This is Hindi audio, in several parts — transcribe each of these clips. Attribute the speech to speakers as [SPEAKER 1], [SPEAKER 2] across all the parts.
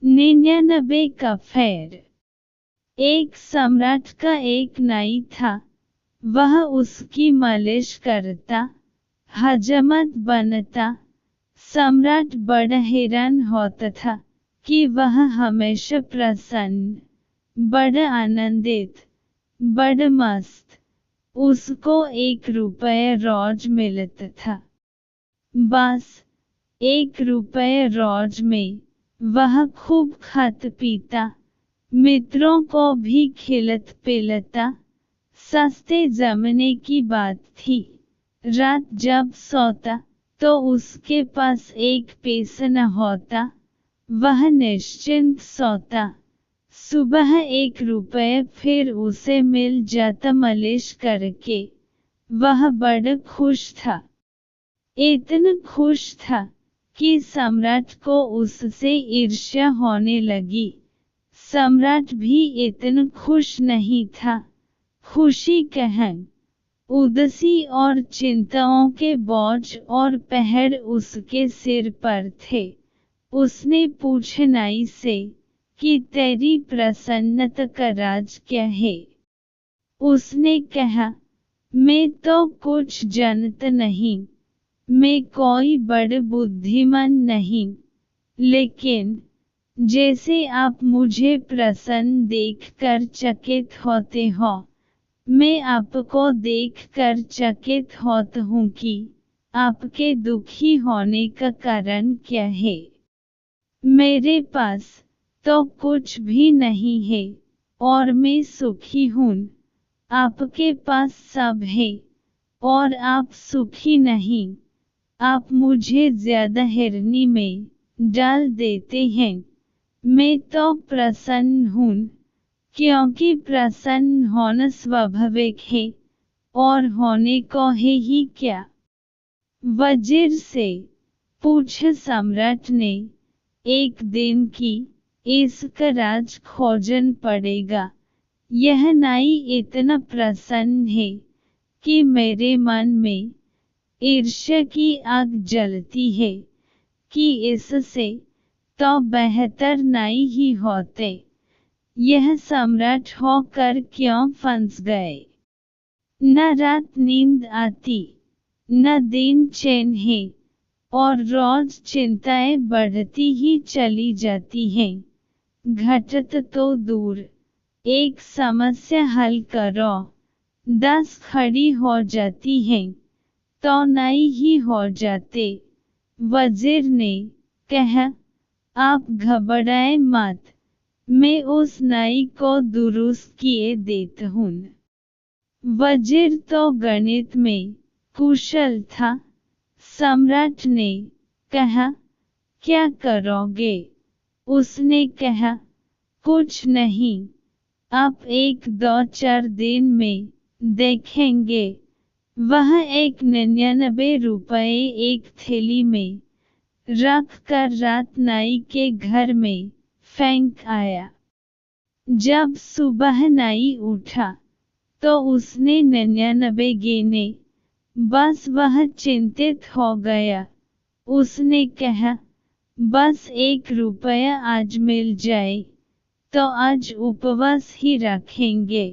[SPEAKER 1] 99 का फेर। एक सम्राट का एक नाई था, वह उसकी मालिश करता, हजमत बनता। सम्राट बड़ा हैरान होता था कि वह हमेशा प्रसन्न, बड़ा आनंदित, बड़ा मस्त। उसको 1 रुपया रोज मिलता था। बस 1 रुपया रोज में वह खूब खाता पीता, मित्रों को भी खिलत पिलता। सस्ते जमाने की बात थी। रात जब सोता तो उसके पास 1 पैसा न होता। वह निश्चिंत सोता। सुबह 1 रुपया फिर उसे मिल जाता मालिश करके। वह बड़ा खुश था। इतना खुश था कि सम्राट को उससे ईर्ष्या होने लगी। सम्राट भी इतना खुश नहीं था। खुशी कहाँ, उदासी और चिंताओं के बोझ और पहाड़ उसके सिर पर थे। उसने पूछा नाई से कि तेरी प्रसन्नता का राज क्या है? उसने कहा, मैं तो कुछ जानता नहीं, मैं कोई बड़ा बुद्धिमान नहीं, लेकिन जैसे आप मुझे प्रसन्न देखकर चकित होते हो, मैं आपको देखकर चकित होता हूँ कि आपके दुखी होने का कारण क्या है। मेरे पास तो कुछ भी नहीं है और मैं सुखी हूँ। आपके पास सब है और आप सुखी नहीं। आप मुझे ज्यादा हैरानी में डाल देते हैं। मैं तो प्रसन्न हूँ, क्योंकि प्रसन्न होना स्वाभाविक है, और होने को है ही क्या? वजीर से पूछा सम्राट ने। एक दिन की इसका राज खोजन पड़ेगा। यह नाई इतना प्रसन्न है कि मेरे मन में ईर्ष्या की आग जलती है कि इससे तो बेहतर नाई ही होते। यह सम्राट होकर क्यों फंस गए? न रात नींद आती, न दिन चैन है, और रोज चिंताएं बढ़ती ही चली जाती हैं। घटत तो दूर, एक समस्या हल करो, 10 खड़ी हो जाती हैं, तो नाई ही हो जाते। वजीर ने कहा, आप घबराएं मत, मैं उस नाई को दुरुस्त किए देता हूँ। वजीर तो गणित में कुशल था। सम्राट ने कहा, क्या करोगे? उसने कहा, कुछ नहीं, आप 1-2-4 दिन में देखेंगे। वह 99 रुपये एक थैली में रख कर रात नाई के घर में फेंक आया। जब सुबह नाई उठा तो उसने 99 गिने। बस वह चिंतित हो गया। उसने कहा, बस 1 रुपया आज मिल जाए तो आज उपवास ही रखेंगे,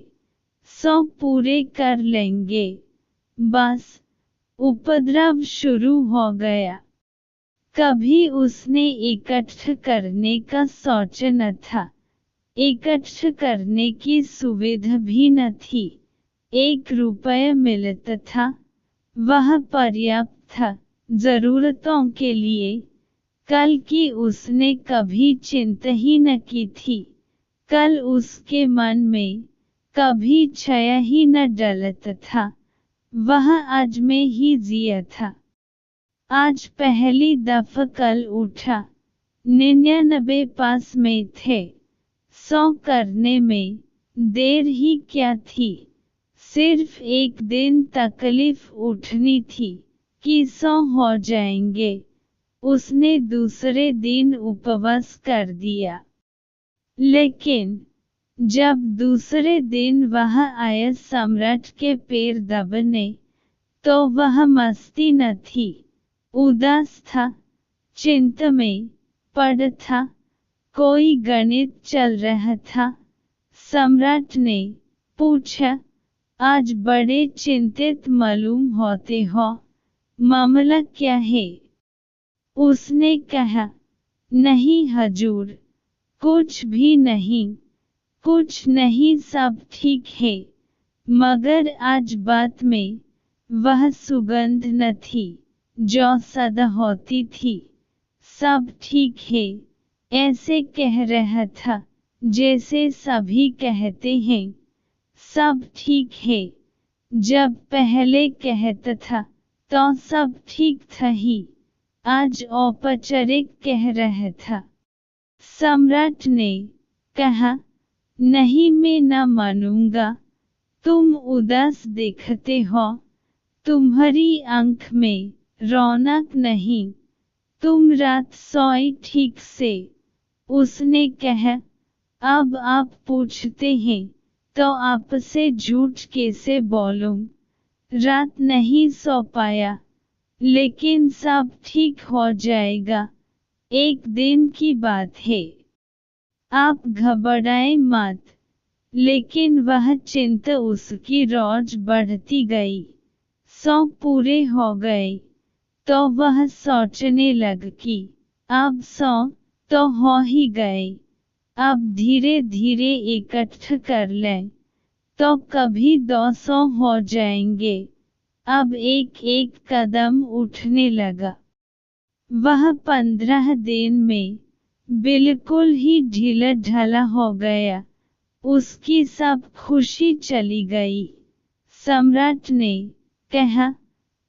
[SPEAKER 1] 100 पूरे कर लेंगे। बस उपद्रव शुरू हो गया। कभी उसने इकट्ठा करने का सोचा न था। इकट्ठा करने की सुविधा भी न थी। 1 रुपया मिलता था, वह पर्याप्त था जरूरतों के लिए। कल की उसने कभी चिंता ही न की थी। कल उसके मन में कभी छाया ही न डलता था। वह आज में ही जिया था। आज पहली दफा कल उठा। 99 पास में थे। 100 करने में देर ही क्या थी? सिर्फ एक दिन तकलीफ उठनी थी कि 100 हो जाएंगे। उसने दूसरे दिन उपवास कर दिया। लेकिन जब दूसरे दिन वह आया सम्राट के पैर दबने, तो वह मस्ती न थी, उदास था, चिंता में पड़ा था, कोई गणित चल रहा था। सम्राट ने पूछा, आज बड़े चिंतित मालूम होते हो, मामला क्या है? उसने कहा, नहीं हजूर, कुछ भी नहीं, कुछ नहीं, सब ठीक है। मगर आज बात में वह सुगंध न थी जो सदा होती थी। सब ठीक है, ऐसे कह रहा था जैसे सभी कहते हैं सब ठीक है। जब पहले कहता था तो सब ठीक था ही, आज औपचारिक कह रहा था। सम्राट ने कहा, नहीं, मैं न मानूंगा। तुम उदास दिखते हो, तुम्हारी आंख में रौनक नहीं, तुम रात सोई ठीक से? उसने कहा, अब आप पूछते हैं तो आपसे झूठ कैसे बोलूं? रात नहीं सो पाया, लेकिन सब ठीक हो जाएगा, एक दिन की बात है। आप घबराएं मत। लेकिन वह चिंता उसकी रोज बढ़ती गई। 100 पूरे हो गए तो वह सोचने लग कि अब 100 तो हो ही गए, अब धीरे धीरे इकट्ठा कर लें तो कभी 200 हो जाएंगे। अब एक एक कदम उठने लगा। वह 15 दिन में बिल्कुल ही ढीला ढाला हो गया। उसकी सब खुशी चली गई। सम्राट ने कहा,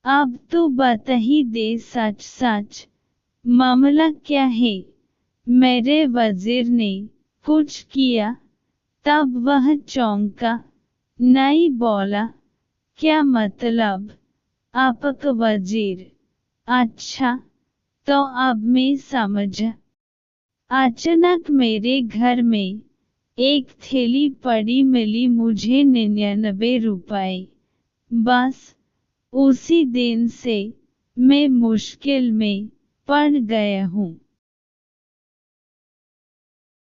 [SPEAKER 1] अब तो बता ही दे सच सच, मामला क्या है? मेरे वजीर ने कुछ किया? तब वह चौंका, नहीं बोला। क्या मतलब? आपका वजीर? अच्छा, तो अब मैं समझा। अचानक मेरे घर में एक थैली पड़ी मिली मुझे 99 रुपए। बस उसी दिन से मैं मुश्किल में पड़ गया हूँ।